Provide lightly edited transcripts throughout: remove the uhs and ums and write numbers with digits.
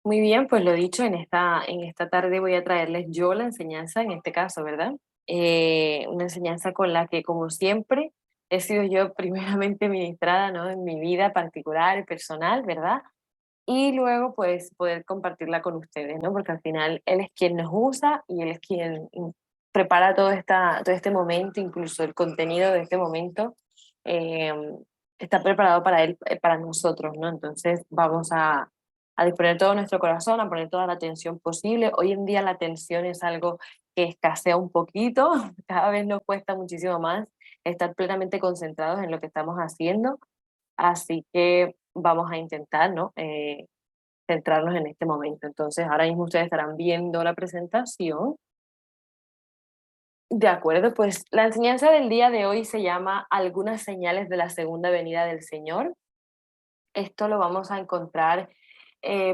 Muy bien, pues lo dicho, en esta tarde voy a traerles yo la enseñanza, en este caso, ¿verdad? Una enseñanza con la que, como siempre, he sido yo primeramente ministrada, ¿no? En mi vida particular y personal, ¿verdad? Y luego, pues, poder compartirla con ustedes, ¿no? Porque al final Él es quien nos usa y Él es quien prepara todo este momento, incluso el contenido de este momento, eh, está preparado para Él, para nosotros, ¿no? Entonces vamos a disponer todo nuestro corazón, a poner toda la atención posible. Hoy en día la atención es algo que escasea un poquito, cada vez nos cuesta muchísimo más estar plenamente concentrados en lo que estamos haciendo, así que vamos a intentar, ¿no? Centrarnos en este momento. Entonces, ahora mismo ustedes estarán viendo la presentación. De acuerdo, pues la enseñanza del día de hoy se llama Algunas señales de la segunda venida del Señor. Esto lo vamos a encontrar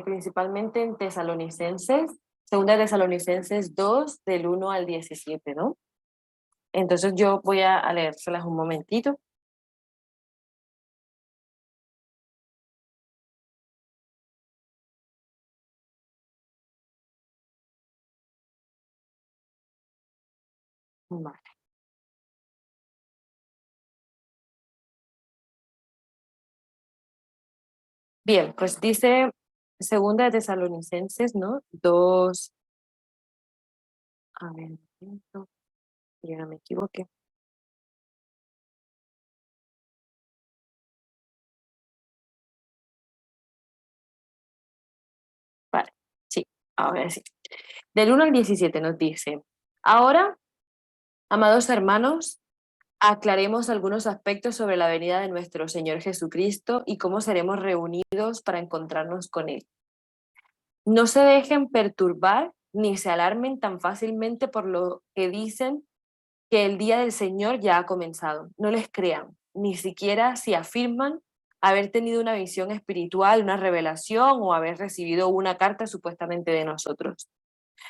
principalmente en Tesalonicenses, segunda de Tesalonicenses 2 del 1 al 17, ¿no? Entonces yo voy a leérselas un momentito. Vale. Bien, pues dice segunda de Tesalonicenses, ¿no? 2, a ver, un momento, yo no me equivoqué. Vale, sí, ahora sí. Del 1 al 17 nos dice, ahora, amados hermanos, aclaremos algunos aspectos sobre la venida de nuestro Señor Jesucristo y cómo seremos reunidos para encontrarnos con Él. No se dejen perturbar ni se alarmen tan fácilmente por lo que dicen que el día del Señor ya ha comenzado. No les crean, ni siquiera si afirman haber tenido una visión espiritual, una revelación o haber recibido una carta supuestamente de nosotros.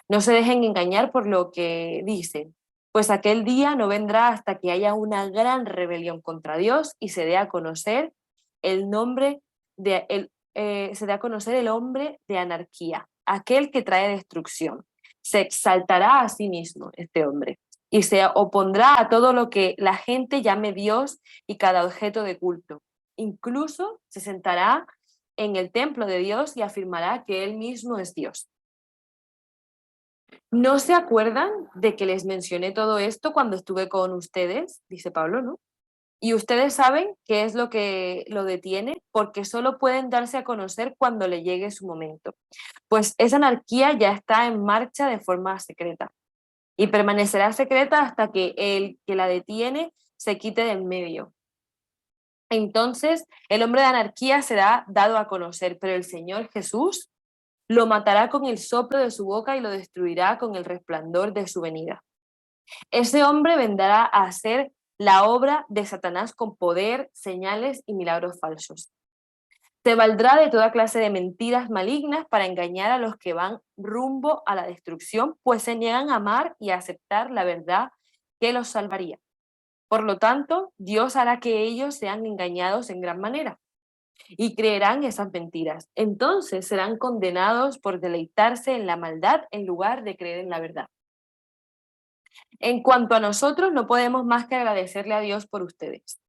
No se dejen engañar por lo que dicen, pues aquel día no vendrá hasta que haya una gran rebelión contra Dios y se dé a conocer el nombre se dé a conocer el hombre de anarquía, aquel que trae destrucción. Se exaltará a sí mismo este hombre y se opondrá a todo lo que la gente llame Dios y cada objeto de culto. Incluso se sentará en el templo de Dios y afirmará que él mismo es Dios. ¿No se acuerdan de que les mencioné todo esto cuando estuve con ustedes? Dice Pablo, ¿no? Y ustedes saben qué es lo que lo detiene, porque solo pueden darse a conocer cuando le llegue su momento. Pues esa anarquía ya está en marcha de forma secreta y permanecerá secreta hasta que el que la detiene se quite del medio. Entonces el hombre de anarquía será dado a conocer, pero el Señor Jesús lo matará con el soplo de su boca y lo destruirá con el resplandor de su venida. Ese hombre vendrá a hacer la obra de Satanás con poder, señales y milagros falsos. Se valdrá de toda clase de mentiras malignas para engañar a los que van rumbo a la destrucción, pues se niegan a amar y a aceptar la verdad que los salvaría. Por lo tanto, Dios hará que ellos sean engañados en gran manera y creerán esas mentiras. Entonces serán condenados por deleitarse en la maldad en lugar de creer en la verdad. En cuanto a nosotros, no podemos más que agradecerle a Dios por ustedes.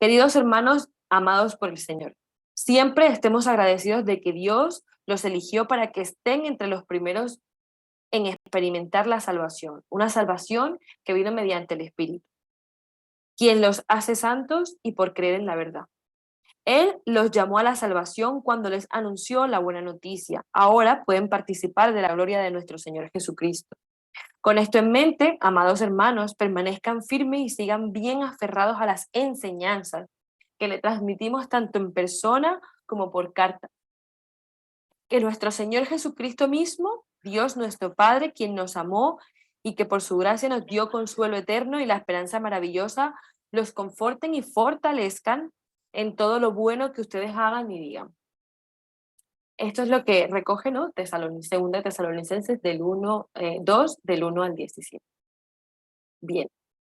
Queridos hermanos, amados por el Señor, siempre estemos agradecidos de que Dios los eligió para que estén entre los primeros en experimentar la salvación, una salvación que vino mediante el Espíritu, quien los hace santos y por creer en la verdad. Él los llamó a la salvación cuando les anunció la buena noticia. Ahora pueden participar de la gloria de nuestro Señor Jesucristo. Con esto en mente, amados hermanos, permanezcan firmes y sigan bien aferrados a las enseñanzas que le transmitimos tanto en persona como por carta. Que nuestro Señor Jesucristo mismo, Dios nuestro Padre, quien nos amó y que por su gracia nos dio consuelo eterno y la esperanza maravillosa, los conforten y fortalezcan en todo lo bueno que ustedes hagan y digan. Esto es lo que recoge, ¿no? Segunda Tesalonicenses del 1, 2, del 1 al 17. Bien,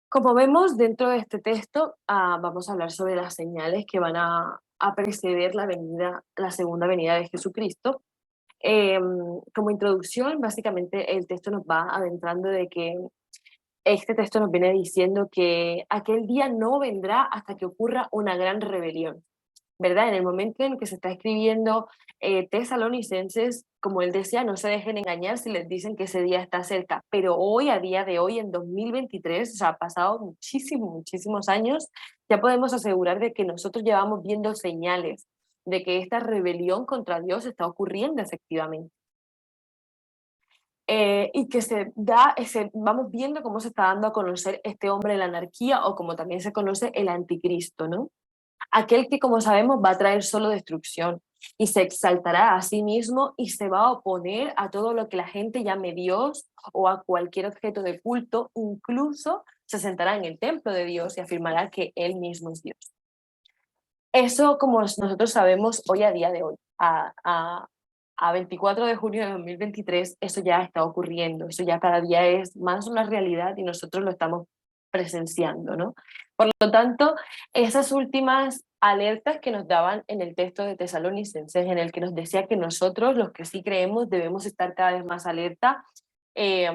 como vemos dentro de este texto, vamos a hablar sobre las señales que van a preceder la segunda venida de Jesucristo. Como introducción, básicamente el texto nos va adentrando de que este texto nos viene diciendo que aquel día no vendrá hasta que ocurra una gran rebelión, ¿verdad? En el momento en que se está escribiendo Tesalonicenses, como él decía, no se dejen engañar si les dicen que ese día está cerca, pero hoy, a día de hoy, en 2023, o sea, ha pasado muchísimos años, ya podemos asegurar de que nosotros llevamos viendo señales de que esta rebelión contra Dios está ocurriendo efectivamente. Y que vamos viendo cómo se está dando a conocer este hombre de la anarquía, o como también se conoce, el anticristo, ¿no? Aquel que, como sabemos, va a traer solo destrucción y se exaltará a sí mismo y se va a oponer a todo lo que la gente llame Dios o a cualquier objeto de culto, incluso se sentará en el templo de Dios y afirmará que él mismo es Dios. Eso, como nosotros sabemos hoy, a día de hoy, a 24 de junio de 2023, eso ya está ocurriendo, eso ya cada día es más una realidad y nosotros lo estamos presenciando, ¿no? Por lo tanto, esas últimas alertas que nos daban en el texto de Tesalonicenses, en el que nos decía que nosotros, los que sí creemos, debemos estar cada vez más alerta, eh,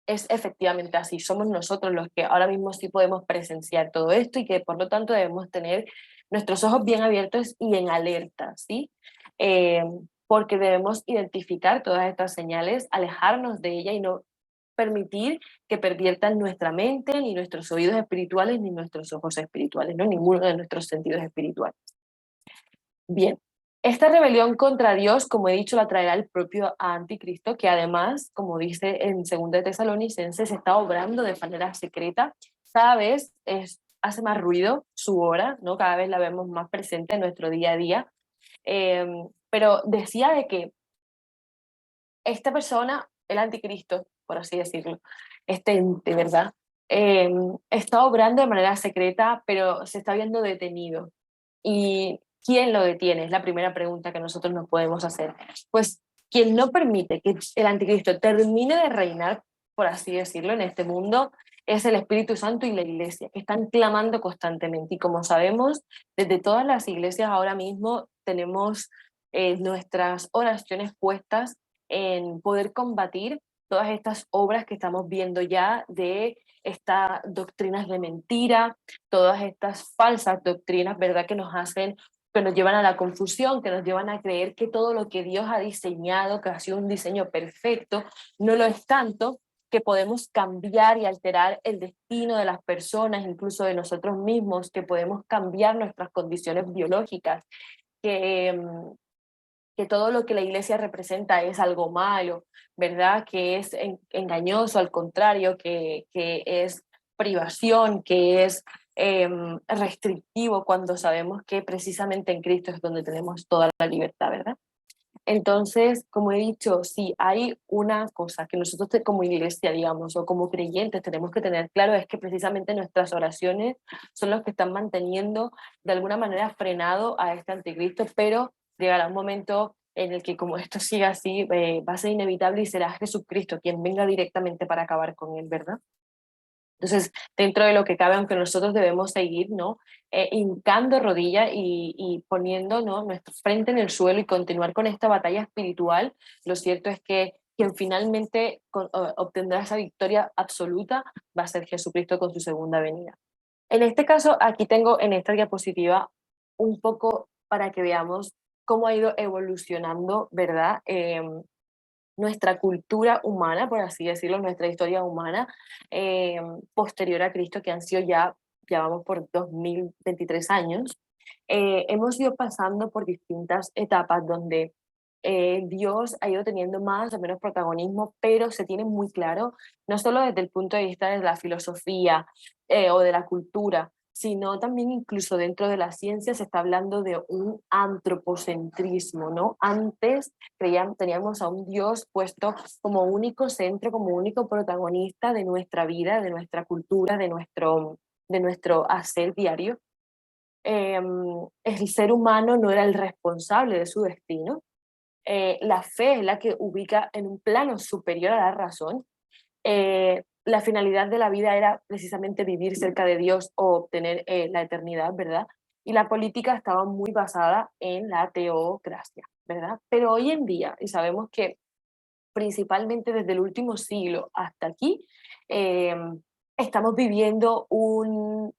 es efectivamente así. Somos nosotros los que ahora mismo sí podemos presenciar todo esto y que por lo tanto debemos tener nuestros ojos bien abiertos y en alerta, ¿sí? Eh, Porque debemos identificar todas estas señales, alejarnos de ella y no permitir que perviertan nuestra mente, ni nuestros oídos espirituales, ni nuestros ojos espirituales, ¿no? Ninguno de nuestros sentidos espirituales. Bien, esta rebelión contra Dios, como he dicho, la traerá el propio anticristo, que además, como dice en 2 de Tesalonicenses, está obrando de manera secreta. Cada vez hace más ruido su obra, ¿no? Cada vez la vemos más presente en nuestro día a día. Eh, pero decía de que esta persona, el anticristo, por así decirlo, este ente, ¿verdad? Eh, Está obrando de manera secreta, pero se está viendo detenido. ¿Y quién lo detiene? Es la primera pregunta que nosotros nos podemos hacer. Pues quien no permite que el anticristo termine de reinar, por así decirlo, en este mundo, es el Espíritu Santo y la Iglesia, que están clamando constantemente. Y como sabemos, desde todas las iglesias ahora mismo tenemos nuestras oraciones puestas en poder combatir todas estas obras que estamos viendo ya de estas doctrinas de mentira, todas estas falsas doctrinas, ¿verdad? Que nos llevan a la confusión, que nos llevan a creer que todo lo que Dios ha diseñado, que ha sido un diseño perfecto, no lo es tanto, que podemos cambiar y alterar el destino de las personas, incluso de nosotros mismos, que podemos cambiar nuestras condiciones biológicas, que, que todo lo que la iglesia representa es algo malo, ¿verdad? Que es engañoso, al contrario, que es privación, que es restrictivo, cuando sabemos que precisamente en Cristo es donde tenemos toda la libertad, ¿verdad? Entonces, como he dicho, si hay una cosa que nosotros como iglesia, digamos, o como creyentes tenemos que tener claro, es que precisamente nuestras oraciones son los que están manteniendo de alguna manera frenado a este anticristo, pero llegará un momento en el que, como esto siga así, va a ser inevitable y será Jesucristo quien venga directamente para acabar con él, ¿verdad? Entonces, dentro de lo que cabe, aunque nosotros debemos seguir, ¿no? Hincando rodilla y poniendo, ¿no? Nuestra frente en el suelo y continuar con esta batalla espiritual, lo cierto es que quien finalmente obtendrá esa victoria absoluta va a ser Jesucristo con su segunda venida. En este caso, aquí tengo en esta diapositiva un poco para que veamos cómo ha ido evolucionando, ¿verdad? Nuestra cultura humana, por así decirlo, nuestra historia humana, posterior a Cristo, que han sido ya vamos por 2023 años, hemos ido pasando por distintas etapas donde Dios ha ido teniendo más o menos protagonismo, pero se tiene muy claro, no solo desde el punto de vista de la filosofía o de la cultura, sino también incluso dentro de la ciencia se está hablando de un antropocentrismo, ¿no? Antes teníamos a un Dios puesto como único centro, como único protagonista de nuestra vida, de nuestra cultura, de nuestro hacer diario. El ser humano no era el responsable de su destino. La fe es la que ubica en un plano superior a la razón. La finalidad de la vida era precisamente vivir cerca de Dios o obtener la eternidad, ¿verdad? Y la política estaba muy basada en la teocracia. ¿verdad? Pero hoy en día, y sabemos que principalmente desde el último siglo hasta aquí, eh, estamos viviendo un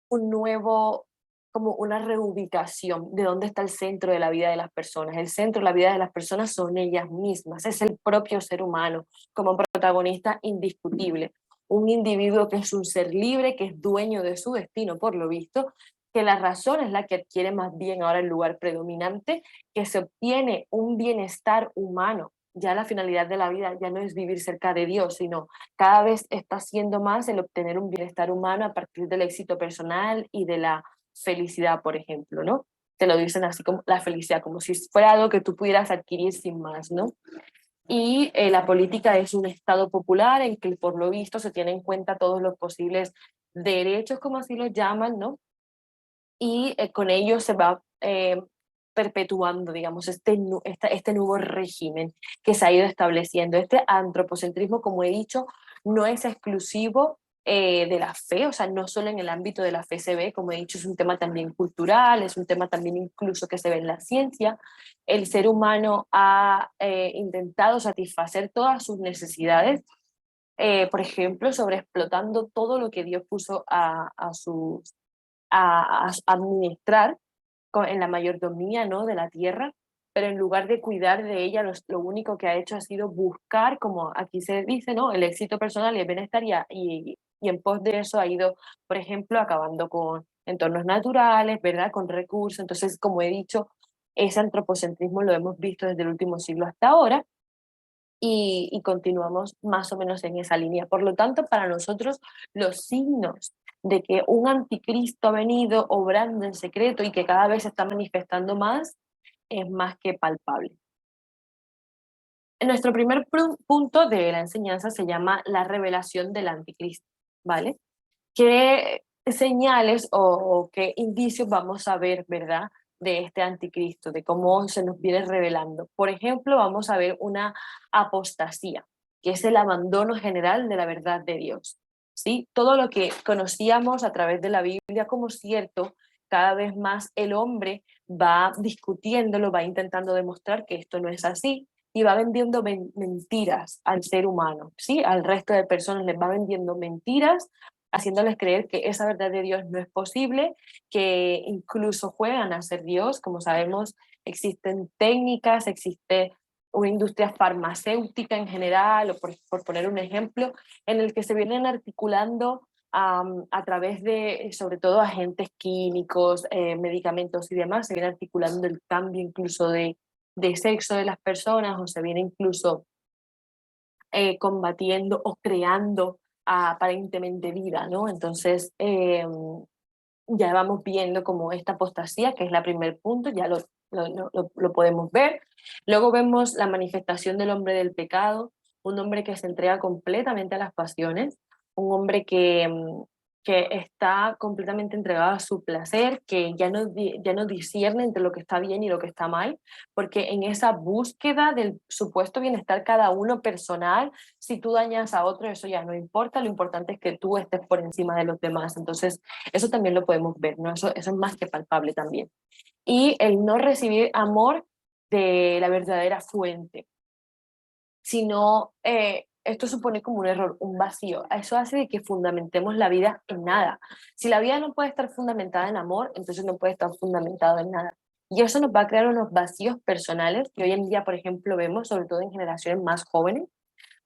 nuevo, como una reubicación de dónde está el centro de la vida de las personas. El centro de la vida de las personas son ellas mismas, es el propio ser humano como protagonista indiscutible. Un individuo que es un ser libre, que es dueño de su destino, por lo visto, que la razón es la que adquiere más bien ahora el lugar predominante, que se obtiene un bienestar humano. Ya la finalidad de la vida ya no es vivir cerca de Dios, sino cada vez está siendo más el obtener un bienestar humano a partir del éxito personal y de la felicidad, por ejemplo, ¿no? Te lo dicen así como la felicidad, como si fuera algo que tú pudieras adquirir sin más, ¿no? Y la política es un estado popular en que por lo visto se tienen en cuenta todos los posibles derechos, como así los llaman, ¿no? Y con ello se va perpetuando, digamos, este nuevo régimen que se ha ido estableciendo. Este antropocentrismo, como he dicho, no es exclusivo de la fe, o sea, no solo en el ámbito de la fe se ve, como he dicho, es un tema también cultural, es un tema también incluso que se ve en la ciencia. El ser humano ha intentado satisfacer todas sus necesidades, por ejemplo, sobreexplotando todo lo que Dios puso a administrar en la mayordomía, ¿no?, de la tierra, pero en lugar de cuidar de ella, lo único que ha hecho ha sido buscar, como aquí se dice, ¿no?, el éxito personal y el bienestar, y en pos de eso ha ido, por ejemplo, acabando con entornos naturales, ¿verdad?, con recursos. Entonces, como he dicho, ese antropocentrismo lo hemos visto desde el último siglo hasta ahora, y continuamos más o menos en esa línea. Por lo tanto, para nosotros los signos de que un anticristo ha venido obrando en secreto y que cada vez se está manifestando más es más que palpable. Nuestro primer punto de la enseñanza se llama la revelación del anticristo, ¿vale? ¿Qué señales o qué indicios vamos a ver, verdad, de este anticristo, de cómo se nos viene revelando? Por ejemplo, vamos a ver una apostasía, que es el abandono general de la verdad de Dios. ¿Sí? Todo lo que conocíamos a través de la Biblia como cierto, cada vez más el hombre va discutiéndolo, va intentando demostrar que esto no es así, y va vendiendo mentiras al ser humano, ¿sí? Al resto de personas les va vendiendo mentiras, haciéndoles creer que esa verdad de Dios no es posible, que incluso juegan a ser Dios. Como sabemos, existen técnicas, existe una industria farmacéutica en general, o por poner un ejemplo, en el que se vienen articulando a través de, sobre todo, agentes químicos, medicamentos y demás, se viene articulando el cambio incluso de sexo de las personas, o se viene incluso combatiendo o creando aparentemente vida, ¿no? Entonces, ya vamos viendo como esta apostasía, que es el primer punto, ya lo podemos ver. Luego vemos la manifestación del hombre del pecado, un hombre que se entrega completamente a las pasiones, un hombre que está completamente entregado a su placer, que ya no discierne entre lo que está bien y lo que está mal, porque en esa búsqueda del supuesto bienestar cada uno personal, si tú dañas a otro, eso ya no importa, lo importante es que tú estés por encima de los demás. Entonces, eso también lo podemos ver, ¿no? Eso es más que palpable también. Y el no recibir amor de la verdadera fuente, sino esto supone como un error, un vacío. Eso hace de que fundamentemos la vida en nada. Si la vida no puede estar fundamentada en amor, entonces no puede estar fundamentada en nada. Y eso nos va a crear unos vacíos personales que hoy en día, por ejemplo, vemos, sobre todo en generaciones más jóvenes,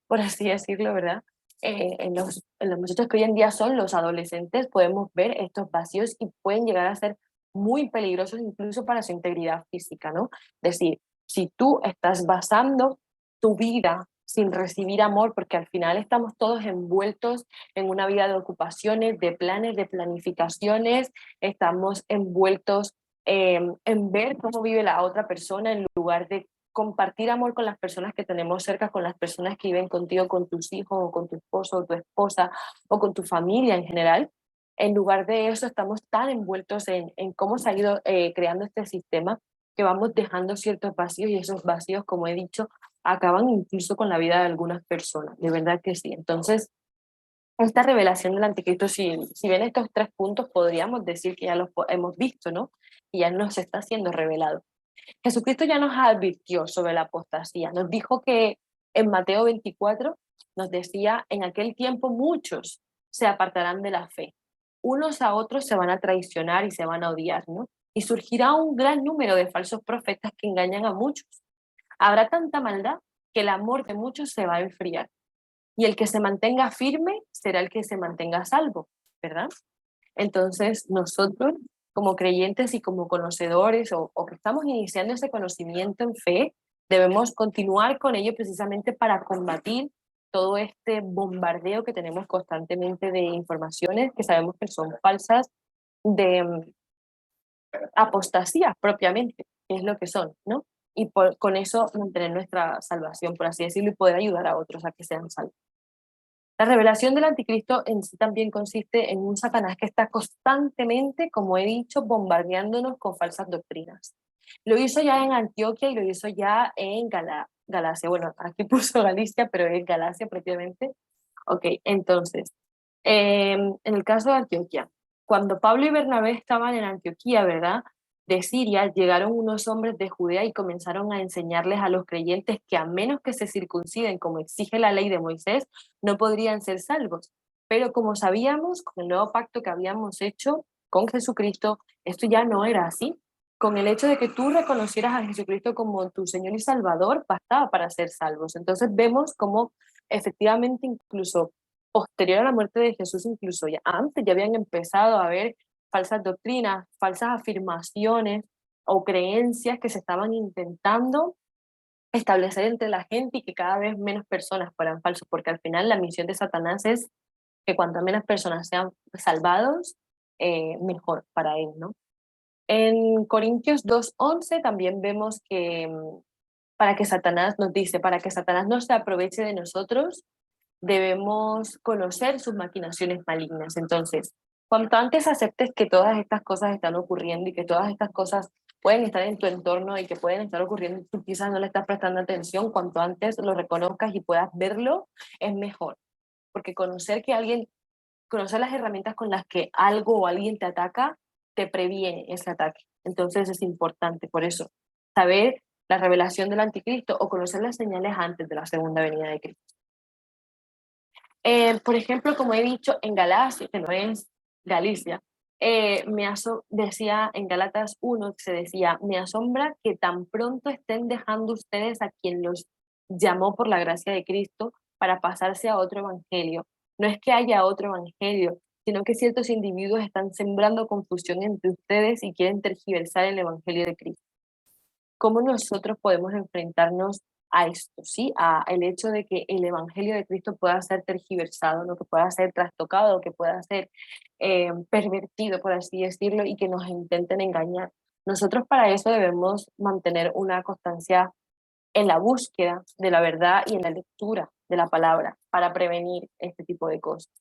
por así decirlo, ¿verdad? En los muchachos que hoy en día son los adolescentes, podemos ver estos vacíos y pueden llegar a ser muy peligrosos incluso para su integridad física, ¿no? Es decir, si tú estás basando tu vida sin recibir amor, porque al final estamos todos envueltos en una vida de ocupaciones, de planes, de planificaciones, estamos envueltos en ver cómo vive la otra persona en lugar de compartir amor con las personas que tenemos cerca, con las personas que viven contigo, con tus hijos, o con tu esposo, o tu esposa, o con tu familia en general. En lugar de eso, estamos tan envueltos en cómo se ha ido creando este sistema, que vamos dejando ciertos vacíos, y esos vacíos, como he dicho, acaban incluso con la vida de algunas personas. De verdad que sí. Entonces, esta revelación del anticristo, si bien estos tres puntos podríamos decir que ya los hemos visto, ¿no? Y ya nos está siendo revelado. Jesucristo ya nos advirtió sobre la apostasía, nos dijo que en Mateo 24 nos decía, en aquel tiempo muchos se apartarán de la fe, unos a otros se van a traicionar y se van a odiar, ¿no? Y surgirá un gran número de falsos profetas que engañan a muchos. Habrá tanta maldad que el amor de muchos se va a enfriar. Y el que se mantenga firme será el que se mantenga a salvo, ¿verdad? Entonces, nosotros, como creyentes y como conocedores o que estamos iniciando ese conocimiento en fe, debemos continuar con ello precisamente para combatir todo este bombardeo que tenemos constantemente de informaciones que sabemos que son falsas, de apostasía propiamente, que es lo que son, ¿no? Y con eso mantener nuestra salvación, por así decirlo, y poder ayudar a otros a que sean salvos. La revelación del anticristo en sí también consiste en un Satanás que está constantemente, como he dicho, bombardeándonos con falsas doctrinas. Lo hizo ya en Antioquia y lo hizo ya en Galacia. Bueno, aquí puso Galicia, pero es Galacia propiamente. Ok, entonces, en el caso de Antioquia, cuando Pablo y Bernabé estaban en Antioquía, ¿verdad? De Siria, llegaron unos hombres de Judea y comenzaron a enseñarles a los creyentes que a menos que se circunciden como exige la ley de Moisés, no podrían ser salvos. Pero como sabíamos, con el nuevo pacto que habíamos hecho con Jesucristo, esto ya no era así. Con el hecho de que tú reconocieras a Jesucristo como tu Señor y Salvador, bastaba para ser salvos. Entonces vemos cómo efectivamente incluso posterior a la muerte de Jesús, incluso ya antes ya habían empezado a haber falsas doctrinas, falsas afirmaciones o creencias que se estaban intentando establecer entre la gente y que cada vez menos personas fueran falsos, porque al final la misión de Satanás es que cuanto menos personas sean salvados, mejor para él, ¿no? En Corintios 2:11 también vemos que para que Satanás nos dice, para que Satanás no se aproveche de nosotros, debemos conocer sus maquinaciones malignas. Entonces, cuanto antes aceptes que todas estas cosas están ocurriendo y que todas estas cosas pueden estar en tu entorno y que pueden estar ocurriendo y tú quizás no le estás prestando atención, cuanto antes lo reconozcas y puedas verlo, es mejor. Porque conocer las herramientas con las que algo o alguien te ataca, te previene ese ataque. Entonces es importante, por eso, saber la revelación del anticristo o conocer las señales antes de la segunda venida de Cristo. Por ejemplo, como he dicho, en Galacia, que no es Galicia, decía en Galatas 1, se decía, me asombra que tan pronto estén dejando ustedes a quien los llamó por la gracia de Cristo para pasarse a otro evangelio. No es que haya otro evangelio, sino que ciertos individuos están sembrando confusión entre ustedes y quieren tergiversar el evangelio de Cristo. ¿Cómo nosotros podemos enfrentarnos a esto, ¿sí? A el hecho de que el Evangelio de Cristo pueda ser tergiversado, ¿no? Que pueda ser trastocado, que pueda ser pervertido, por así decirlo, y que nos intenten engañar. Nosotros para eso debemos mantener una constancia en la búsqueda de la verdad y en la lectura de la palabra para prevenir este tipo de cosas.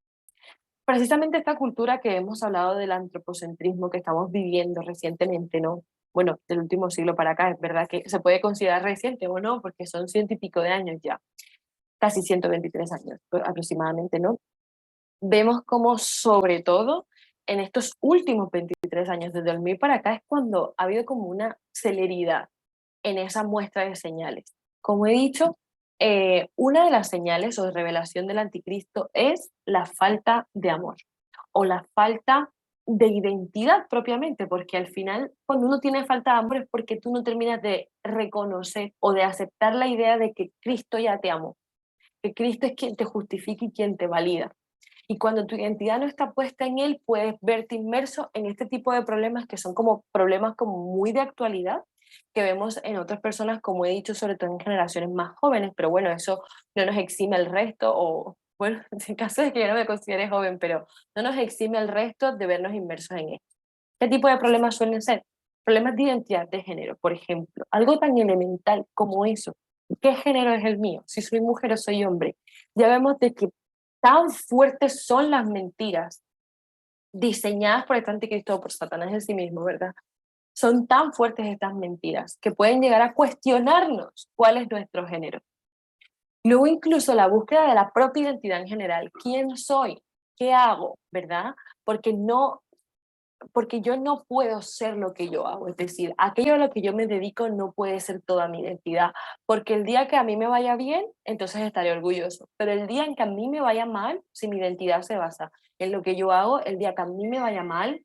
Precisamente esta cultura que hemos hablado del antropocentrismo que estamos viviendo recientemente, ¿no? Bueno, del último siglo para acá, es verdad que se puede considerar reciente o no, porque son 100 y pico de años ya, casi 123 años aproximadamente, ¿no? Vemos como sobre todo en estos últimos 23 años, desde el 2000 para acá, es cuando ha habido como una celeridad en esa muestra de señales. Como he dicho, una de las señales o de revelación del anticristo es la falta de amor o la falta de identidad propiamente, porque al final cuando uno tiene falta de amor es porque tú no terminas de reconocer o de aceptar la idea de que Cristo ya te amó, que Cristo es quien te justifica y quien te valida. Y cuando tu identidad no está puesta en Él, puedes verte inmerso en este tipo de problemas que son como problemas como muy de actualidad, que vemos en otras personas, como he dicho, sobre todo en generaciones más jóvenes, pero bueno, eso no nos exime al resto, o bueno, en caso de que yo no me considere joven, pero no nos exime al resto de vernos inmersos en esto. ¿Qué tipo de problemas suelen ser? Problemas de identidad de género, por ejemplo, algo tan elemental como eso. ¿Qué género es el mío? Si soy mujer o soy hombre. Ya vemos de que tan fuertes son las mentiras diseñadas por este anticristo o por Satanás en sí mismo, ¿verdad? Son tan fuertes estas mentiras que pueden llegar a cuestionarnos cuál es nuestro género. Luego incluso la búsqueda de la propia identidad en general. ¿Quién soy? ¿Qué hago? ¿Verdad? Porque no porque yo no puedo ser lo que yo hago, es decir, aquello a lo que yo me dedico no puede ser toda mi identidad, porque el día que a mí me vaya bien, entonces estaré orgulloso, pero el día en que a mí me vaya mal, si mi identidad se basa en lo que yo hago, el día que a mí me vaya mal,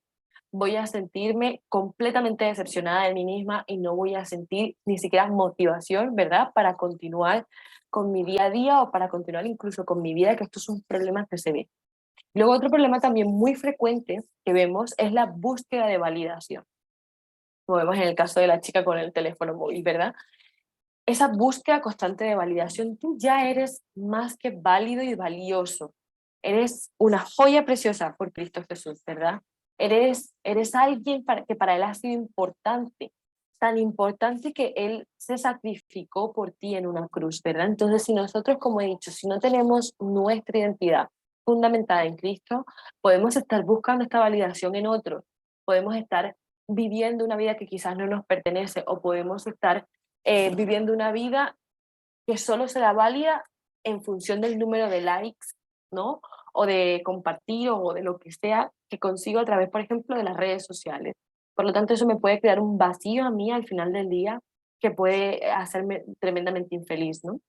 voy a sentirme completamente decepcionada de mí misma y no voy a sentir ni siquiera motivación, ¿verdad?, para continuar con mi día a día o para continuar incluso con mi vida, que estos son problemas que se ven. Luego otro problema también muy frecuente que vemos es la búsqueda de validación, como vemos en el caso de la chica con el teléfono móvil, ¿verdad? Esa búsqueda constante de validación, tú ya eres más que válido y valioso, eres una joya preciosa por Cristo Jesús, ¿verdad? Eres alguien que para Él ha sido importante, tan importante que Él se sacrificó por ti en una cruz, ¿verdad? Entonces, si nosotros, como he dicho, si no tenemos nuestra identidad fundamentada en Cristo, podemos estar buscando esta validación en otros, podemos estar viviendo una vida que quizás no nos pertenece o podemos estar viviendo una vida que solo será válida en función del número de likes, ¿no? O de compartir o de lo que sea que consigo a través, por ejemplo, de las redes sociales. Por lo tanto, eso me puede crear un vacío a mí al final del día que puede hacerme tremendamente infeliz, ¿no?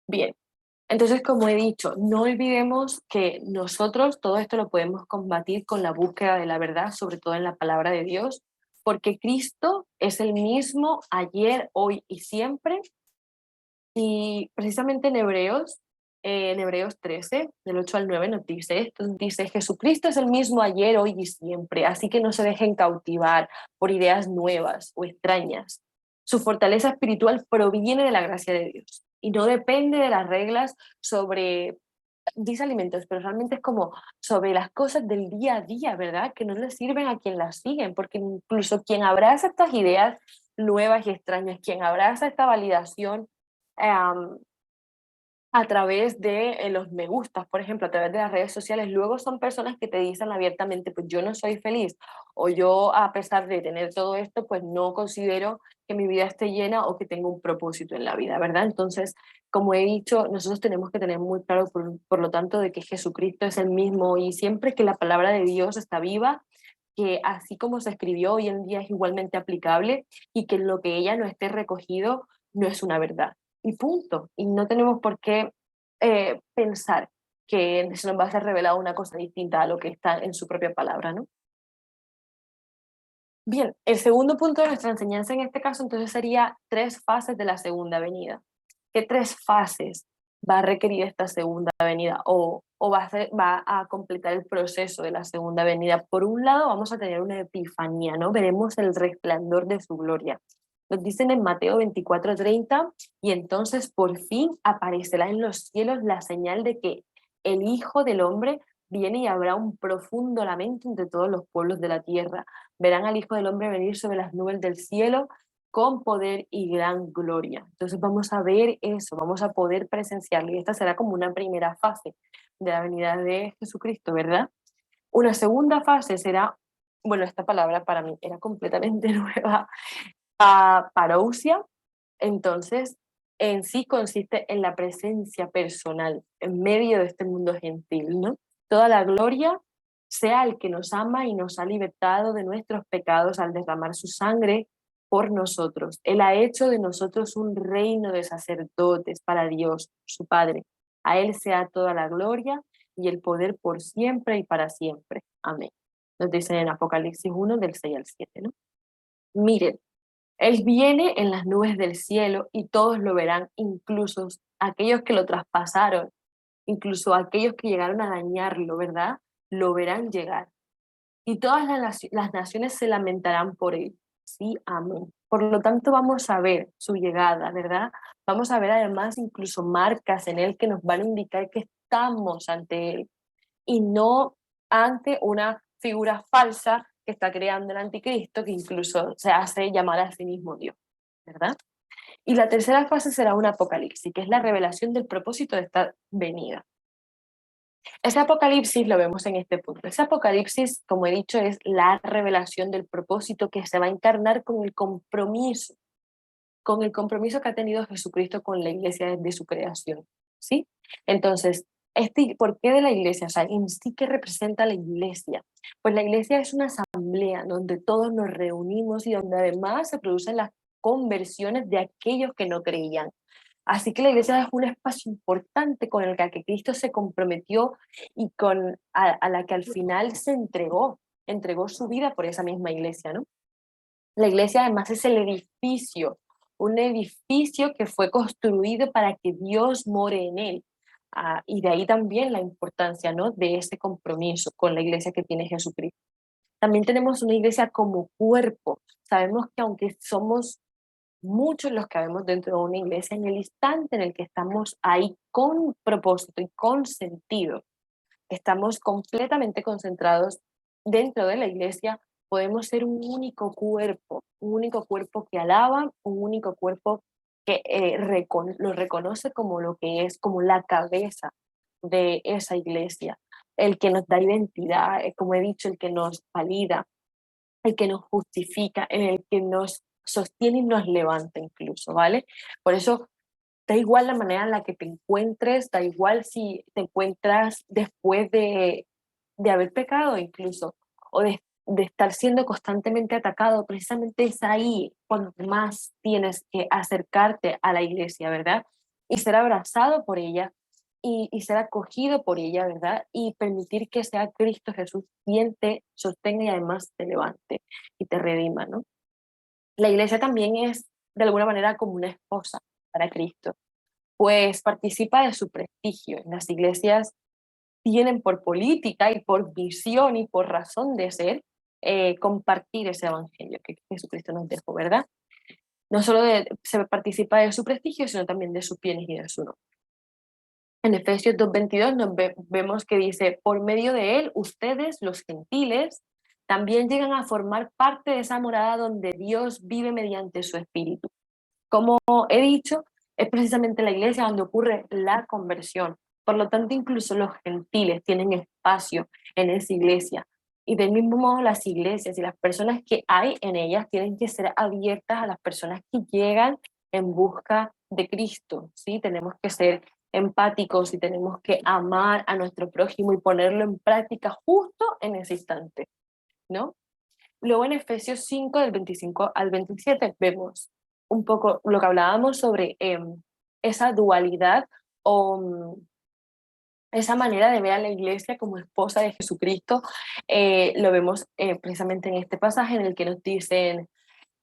Bien, entonces, como he dicho, no olvidemos que nosotros todo esto lo podemos combatir con la búsqueda de la verdad, sobre todo en la palabra de Dios, porque Cristo es el mismo ayer, hoy y siempre. Y precisamente en Hebreos 13, del 8 al 9, nos dice esto, dice, Jesucristo es el mismo ayer, hoy y siempre, así que no se dejen cautivar por ideas nuevas o extrañas. Su fortaleza espiritual proviene de la gracia de Dios y no depende de las reglas sobre, dice alimentos, pero realmente es como sobre las cosas del día a día, ¿verdad? Que no le sirven a quien las siguen, porque incluso quien abraza estas ideas nuevas y extrañas, quien abraza esta validación, um, a través de los me gustas, por ejemplo, a través de las redes sociales, luego son personas que te dicen abiertamente, pues yo no soy feliz, o yo a pesar de tener todo esto, pues no considero que mi vida esté llena o que tenga un propósito en la vida, ¿verdad? Entonces, como he dicho, nosotros tenemos que tener muy claro, por lo tanto, de que Jesucristo es el mismo y siempre que la palabra de Dios está viva, que así como se escribió hoy en día es igualmente aplicable y que en lo que ella no esté recogido no es una verdad y punto. Y no tenemos por qué pensar que se nos va a ser revelada una cosa distinta a lo que está en su propia palabra, ¿no? Bien, el segundo punto de nuestra enseñanza en este caso entonces sería 3 fases de la segunda venida. ¿Qué 3 fases va a requerir esta segunda venida o va a completar el proceso de la segunda venida? Por un lado vamos a tener una epifanía, ¿no? Veremos el resplandor de su gloria. Nos dicen en Mateo 24:30, y entonces por fin aparecerá en los cielos la señal de que el Hijo del Hombre viene y habrá un profundo lamento entre todos los pueblos de la tierra. Verán al Hijo del Hombre venir sobre las nubes del cielo con poder y gran gloria. Entonces vamos a ver eso, vamos a poder presenciarlo y esta será como una primera fase de la venida de Jesucristo, ¿verdad? Una segunda fase será, bueno, esta palabra para mí era completamente nueva, parousia. Entonces, en sí consiste en la presencia personal en medio de este mundo gentil, ¿no? Toda la gloria sea el que nos ama y nos ha libertado de nuestros pecados al derramar su sangre por nosotros. Él ha hecho de nosotros un reino de sacerdotes para Dios, su Padre. A Él sea toda la gloria y el poder por siempre y para siempre. Amén. Nos dicen en Apocalipsis 1, del 6 al 7, ¿no? Miren, él viene en las nubes del cielo y todos lo verán, incluso aquellos que lo traspasaron, incluso aquellos que llegaron a dañarlo, ¿verdad? Lo verán llegar. Y todas las naciones se lamentarán por él. Sí, amén. Por lo tanto, vamos a ver su llegada, ¿verdad? Vamos a ver además incluso marcas en él que nos van a indicar que estamos ante él y no ante una figura falsa que está creando el anticristo, que incluso se hace llamar a sí mismo Dios, ¿verdad? Y la tercera fase será un apocalipsis, que es la revelación del propósito de esta venida. Ese apocalipsis lo vemos en este punto. Ese apocalipsis, como he dicho, es la revelación del propósito que se va a encarnar con el compromiso que ha tenido Jesucristo con la iglesia desde su creación, ¿sí? Entonces, ¿Por qué de la iglesia? O sea, en sí, ¿qué representa la iglesia? Pues la iglesia es una asamblea donde todos nos reunimos y donde además se producen las conversiones de aquellos que no creían. Así que la iglesia es un espacio importante con el que Cristo se comprometió y a la que al final entregó su vida por esa misma iglesia, ¿no? La iglesia además es el edificio, un edificio que fue construido para que Dios more en él. Y de ahí también la importancia, ¿no?, de ese compromiso con la iglesia que tiene Jesucristo. También tenemos una iglesia como cuerpo. Sabemos que aunque somos muchos los que vemos dentro de una iglesia, en el instante en el que estamos ahí con propósito y con sentido, estamos completamente concentrados dentro de la iglesia, podemos ser un único cuerpo que alaba, un único cuerpo que lo reconoce como lo que es, como la cabeza de esa iglesia, el que nos da identidad, como he dicho, el que nos valida, el que nos justifica, en el que nos sostiene y nos levanta incluso, ¿vale? Por eso da igual la manera en la que te encuentres, da igual si te encuentras después de haber pecado incluso, o de estar siendo constantemente atacado, precisamente es ahí cuando más tienes que acercarte a la iglesia, ¿verdad? Y ser abrazado por ella y ser acogido por ella, ¿verdad? Y permitir que sea Cristo Jesús quien te sostenga y además te levante y te redima, ¿no? La iglesia también es de alguna manera como una esposa para Cristo, pues participa de su prestigio. Las iglesias tienen por política y por visión y por razón de ser compartir ese evangelio que Jesucristo nos dejó, ¿verdad? No solo se participa de su prestigio, sino también de sus bienes y de su nombre. En Efesios 2:22 vemos que dice, por medio de él, ustedes, los gentiles, también llegan a formar parte de esa morada donde Dios vive mediante su espíritu. Como he dicho, es precisamente la iglesia donde ocurre la conversión. Por lo tanto, incluso los gentiles tienen espacio en esa iglesia. Y del mismo modo, las iglesias y las personas que hay en ellas tienen que ser abiertas a las personas que llegan en busca de Cristo, ¿sí? Tenemos que ser empáticos y tenemos que amar a nuestro prójimo y ponerlo en práctica justo en ese instante, ¿no? Luego en Efesios 5, del 25 al 27, vemos un poco lo que hablábamos sobre esa dualidad o esa manera de ver a la iglesia como esposa de Jesucristo. Lo vemos precisamente en este pasaje en el que nos dicen,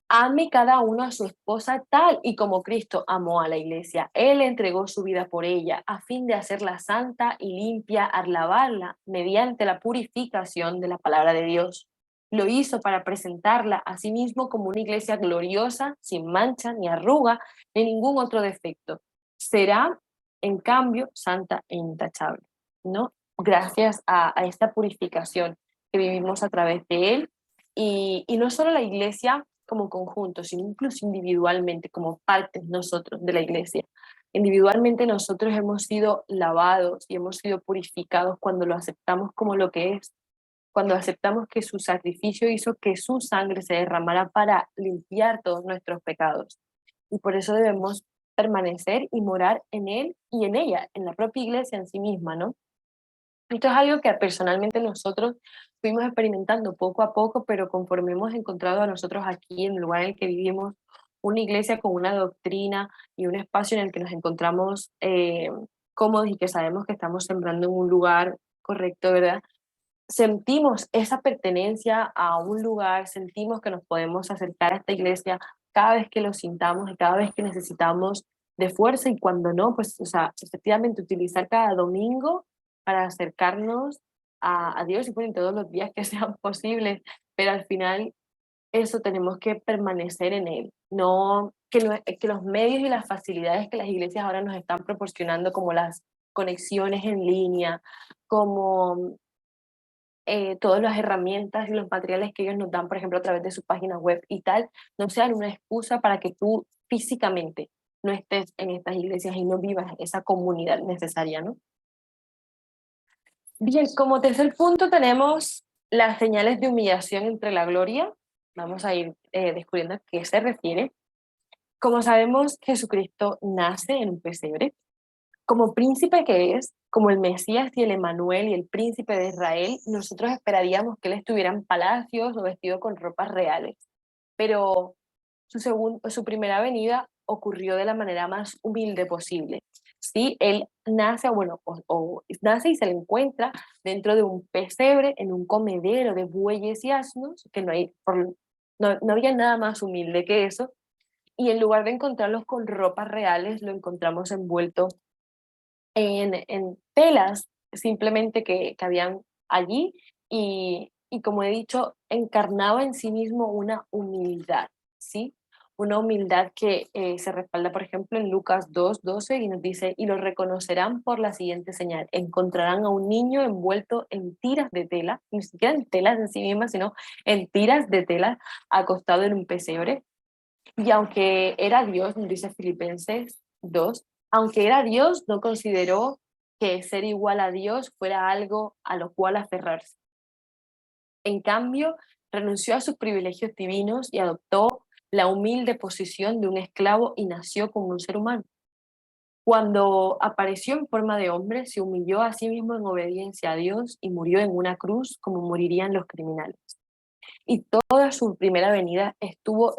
ame cada uno a su esposa tal y como Cristo amó a la iglesia. Él entregó su vida por ella a fin de hacerla santa y limpia al lavarla mediante la purificación de la palabra de Dios. Lo hizo para presentarla a sí mismo como una iglesia gloriosa, sin mancha, ni arruga, ni ningún otro defecto. Será, en cambio, santa e intachable, ¿no? Gracias a esta purificación que vivimos a través de él. Y no solo la iglesia como conjunto, sino incluso individualmente, como partes nosotros de la iglesia. Individualmente nosotros hemos sido lavados y hemos sido purificados cuando lo aceptamos como lo que es, cuando aceptamos que su sacrificio hizo que su sangre se derramara para limpiar todos nuestros pecados. Y por eso debemos permanecer y morar en él y en ella, en la propia iglesia en sí misma, ¿no? Esto es algo que personalmente nosotros fuimos experimentando poco a poco, pero conforme hemos encontrado a nosotros aquí en el lugar en el que vivimos, una iglesia con una doctrina y un espacio en el que nos encontramos cómodos y que sabemos que estamos sembrando en un lugar correcto, ¿verdad? Sentimos esa pertenencia a un lugar, sentimos que nos podemos acercar a esta iglesia cada vez que lo sintamos y cada vez que necesitamos de fuerza y cuando no, pues, o sea, efectivamente utilizar cada domingo para acercarnos a Dios y ponen todos los días que sean posibles, pero al final eso tenemos que permanecer en Él, no que los medios y las facilidades que las iglesias ahora nos están proporcionando, como las conexiones en línea, como todas las herramientas y los materiales que ellos nos dan, por ejemplo, a través de su página web y tal, no sean una excusa para que tú físicamente no estés en estas iglesias y no vivas esa comunidad necesaria, ¿no? Bien, como tercer punto tenemos las señales de humillación entre la gloria. Vamos a ir descubriendo a qué se refiere. Como sabemos, Jesucristo nace en un pesebre. Como príncipe que es, como el Mesías y el Emanuel y el príncipe de Israel, nosotros esperaríamos que él estuviera en palacios o vestido con ropas reales. Pero su primera venida ocurrió de la manera más humilde posible. Sí, él nace, bueno, o nace y se le encuentra dentro de un pesebre, en un comedero de bueyes y asnos, que no había nada más humilde que eso, y en lugar de encontrarlos con ropas reales, lo encontramos envuelto en telas simplemente que habían allí y como he dicho, encarnaba en sí mismo una humildad, ¿sí? Una humildad que se respalda, por ejemplo, en Lucas 2:12 y nos dice, y lo reconocerán por la siguiente señal, encontrarán a un niño envuelto en tiras de tela, ni siquiera en telas en sí mismas, sino en tiras de tela, acostado en un pesebre. Y aunque era Dios, nos dice Filipenses 2, aunque era Dios, no consideró que ser igual a Dios fuera algo a lo cual aferrarse. En cambio, renunció a sus privilegios divinos y adoptó la humilde posición de un esclavo y nació como un ser humano. Cuando apareció en forma de hombre, se humilló a sí mismo en obediencia a Dios y murió en una cruz como morirían los criminales. Y toda su primera venida estuvo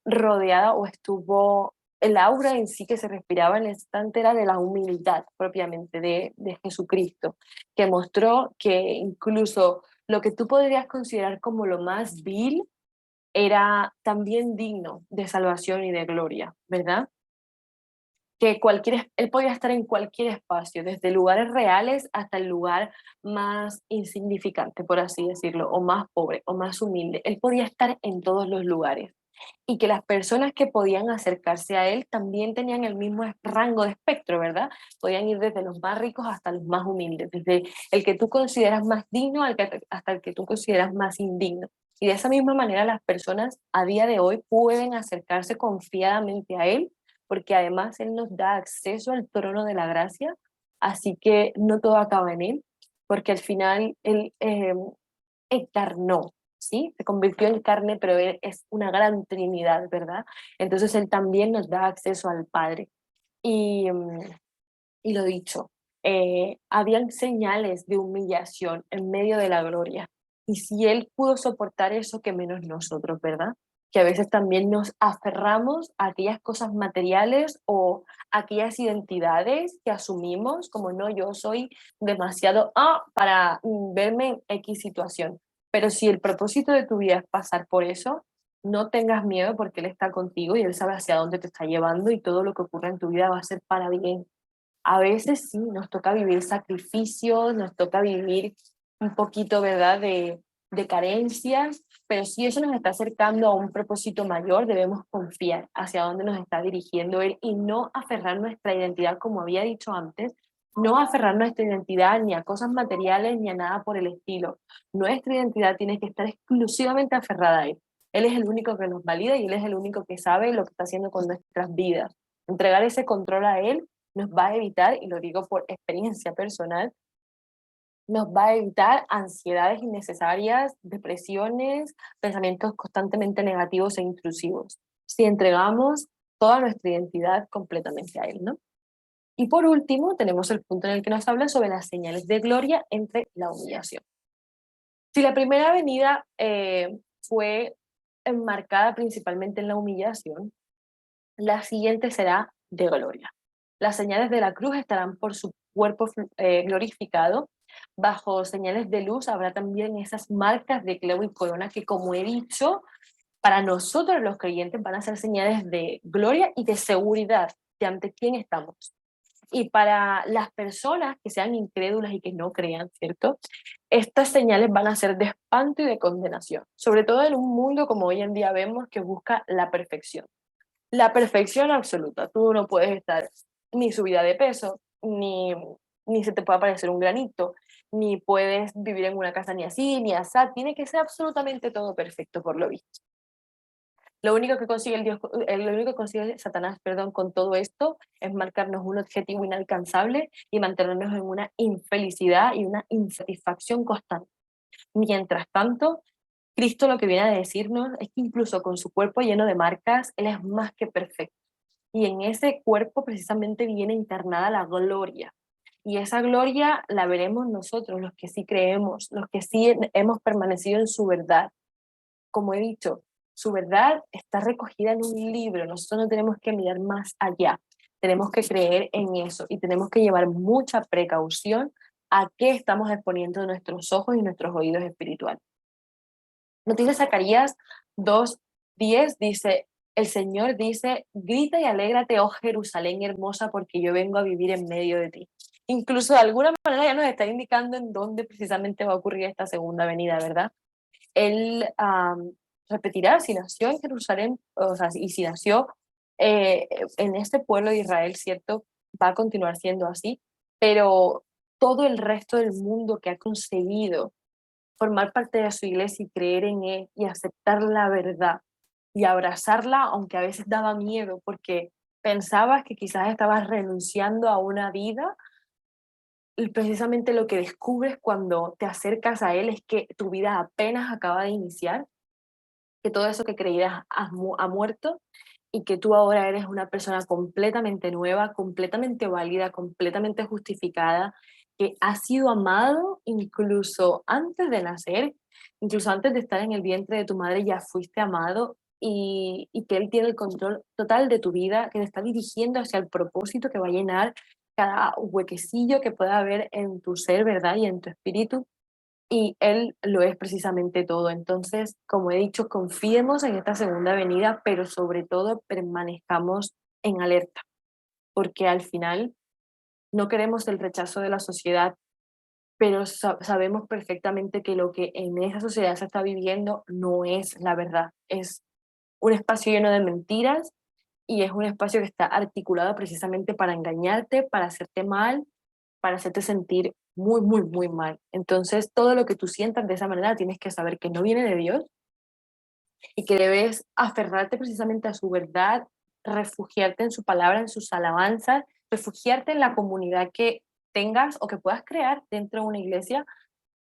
rodeada o estuvo, el aura en sí que se respiraba en el instante era de la humildad propiamente de Jesucristo, que mostró que incluso lo que tú podrías considerar como lo más vil era también digno de salvación y de gloria, ¿verdad? Que él podía estar en cualquier espacio, desde lugares reales hasta el lugar más insignificante, por así decirlo, o más pobre, o más humilde. Él podía estar en todos los lugares. Y que las personas que podían acercarse a él también tenían el mismo rango de espectro, ¿verdad? Podían ir desde los más ricos hasta los más humildes, desde el que tú consideras más digno hasta el que tú consideras más indigno. Y de esa misma manera las personas a día de hoy pueden acercarse confiadamente a él porque además Él nos da acceso al trono de la gracia, así que no todo acaba en Él, porque al final Él encarnó, ¿sí? Se convirtió en carne, pero Él es una gran Trinidad, ¿verdad? Entonces Él también nos da acceso al Padre. Y, y lo dicho, habían señales de humillación en medio de la gloria. Y si Él pudo soportar eso, que menos nosotros, ¿verdad? Que a veces también nos aferramos a aquellas cosas materiales o aquellas identidades que asumimos como no, yo soy demasiado para verme en X situación. Pero si el propósito de tu vida es pasar por eso, no tengas miedo porque Él está contigo y Él sabe hacia dónde te está llevando y todo lo que ocurre en tu vida va a ser para bien. A veces sí, nos toca vivir sacrificios, nos toca vivir un poquito, ¿verdad?, de carencias, pero si eso nos está acercando a un propósito mayor, debemos confiar hacia dónde nos está dirigiendo Él y no aferrar nuestra identidad, como había dicho antes, no aferrar nuestra identidad ni a cosas materiales ni a nada por el estilo. Nuestra identidad tiene que estar exclusivamente aferrada a Él. Él es el único que nos valida y Él es el único que sabe lo que está haciendo con nuestras vidas. Entregar ese control a Él nos va a evitar, y lo digo por experiencia personal, nos va a evitar ansiedades innecesarias, depresiones, pensamientos constantemente negativos e intrusivos, si entregamos toda nuestra identidad completamente a Él, ¿no? Y por último, tenemos el punto en el que nos habla sobre las señales de gloria entre la humillación. Si la primera venida fue enmarcada principalmente en la humillación, la siguiente será de gloria. Las señales de la cruz estarán por su cuerpo glorificado. Bajo señales de luz habrá también esas marcas de clavo y corona que, como he dicho, para nosotros los creyentes van a ser señales de gloria y de seguridad de ante quién estamos. Y para las personas que sean incrédulas y que no crean, ¿cierto? Estas señales van a ser de espanto y de condenación, sobre todo en un mundo como hoy en día vemos que busca la perfección absoluta. Tú no puedes estar ni subida de peso, ni se te puede aparecer un granito, ni puedes vivir en una casa ni así, ni así. Tiene que ser absolutamente todo perfecto por lo visto. Lo único que consigue Satanás, perdón, con todo esto es marcarnos un objetivo inalcanzable y mantenernos en una infelicidad y una insatisfacción constante. Mientras tanto, Cristo lo que viene a decirnos es que incluso con su cuerpo lleno de marcas, Él es más que perfecto. y en ese cuerpo precisamente viene internada la gloria. Y esa gloria la veremos nosotros, los que sí creemos, los que sí hemos permanecido en su verdad. Como he dicho, su verdad está recogida en un libro, nosotros no tenemos que mirar más allá, tenemos que creer en eso y tenemos que llevar mucha precaución a qué estamos exponiendo nuestros ojos y nuestros oídos espirituales. Nos dice Zacarías 2:10, dice, el Señor dice, grita y alégrate, oh Jerusalén hermosa, porque yo vengo a vivir en medio de ti. Incluso de alguna manera ya nos está indicando en dónde precisamente va a ocurrir esta segunda venida, ¿verdad? Él repetirá si nació en Jerusalén, o sea, y si nació en este pueblo de Israel, ¿cierto? Va a continuar siendo así, pero todo el resto del mundo que ha concebido formar parte de su iglesia y creer en él y aceptar la verdad y abrazarla, aunque a veces daba miedo porque pensabas que quizás estabas renunciando a una vida, y precisamente lo que descubres cuando te acercas a él es que tu vida apenas acaba de iniciar, que todo eso que creías ha muerto y que tú ahora eres una persona completamente nueva, completamente válida, completamente justificada, que ha sido amado incluso antes de nacer, incluso antes de estar en el vientre de tu madre ya fuiste amado y que Él tiene el control total de tu vida, que te está dirigiendo hacia el propósito que va a llenar cada huequecillo que pueda haber en tu ser, ¿verdad? Y en tu espíritu y Él lo es precisamente todo. Entonces, como he dicho, confiemos en esta segunda venida, pero sobre todo permanezcamos en alerta, porque al final no queremos el rechazo de la sociedad, pero sabemos perfectamente que lo que en esa sociedad se está viviendo no es la verdad, es un espacio lleno de mentiras y es un espacio que está articulado precisamente para engañarte, para hacerte mal, para hacerte sentir muy, muy, muy mal. Entonces, todo lo que tú sientas de esa manera tienes que saber que no viene de Dios y que debes aferrarte precisamente a su verdad, refugiarte en su palabra, en sus alabanzas, refugiarte en la comunidad que tengas o que puedas crear dentro de una iglesia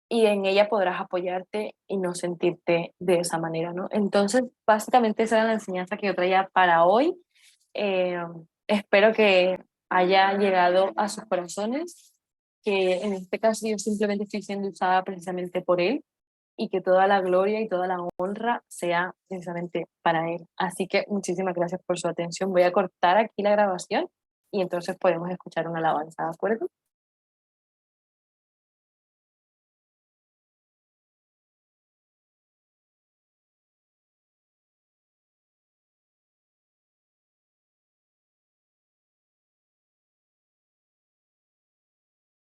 y en ella podrás apoyarte y no sentirte de esa manera, ¿no? Entonces, básicamente esa era la enseñanza que yo traía para hoy. Eh, Espero que haya llegado a sus corazones, que en este caso yo simplemente estoy siendo usada precisamente por Él y que toda la gloria y toda la honra sea precisamente para Él. Así que muchísimas gracias por su atención. Voy a cortar aquí la grabación y entonces podemos escuchar una alabanza, ¿de acuerdo?